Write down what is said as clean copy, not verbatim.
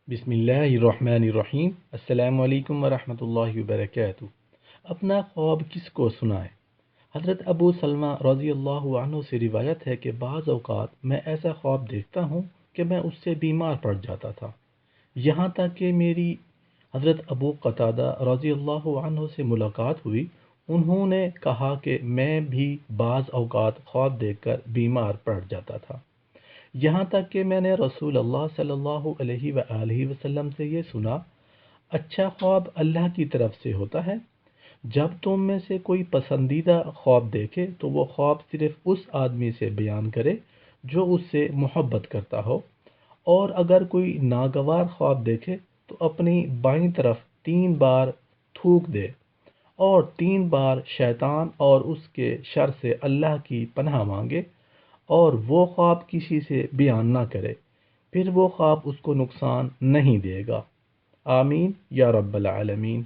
بسم اللہ الرحمن الرحیم۔ السلام علیکم ورحمۃ اللہ وبرکاتہ۔ اپنا خواب کس کو سنائے؟ حضرت ابو سلمہ رضی اللہ عنہ سے روایت ہے کہ بعض اوقات میں ایسا خواب دیکھتا ہوں کہ میں اس سے بیمار پڑ جاتا تھا، یہاں تک کہ میری حضرت ابو قتادہ رضی اللہ عنہ سے ملاقات ہوئی۔ انہوں نے کہا کہ میں بھی بعض اوقات خواب دیکھ کر بیمار پڑ جاتا تھا، یہاں تک کہ میں نے رسول اللہ صلی اللہ علیہ وآلہ وسلم سے یہ سنا: اچھا خواب اللہ کی طرف سے ہوتا ہے۔ جب تم میں سے کوئی پسندیدہ خواب دیکھے تو وہ خواب صرف اس آدمی سے بیان کرے جو اس سے محبت کرتا ہو، اور اگر کوئی ناگوار خواب دیکھے تو اپنی بائیں طرف 3 بار تھوک دے اور 3 بار شیطان اور اس کے شر سے اللہ کی پناہ مانگے، اور وہ خواب کسی سے بیان نہ کرے، پھر وہ خواب اس کو نقصان نہیں دے گا۔ آمین یا رب العالمین۔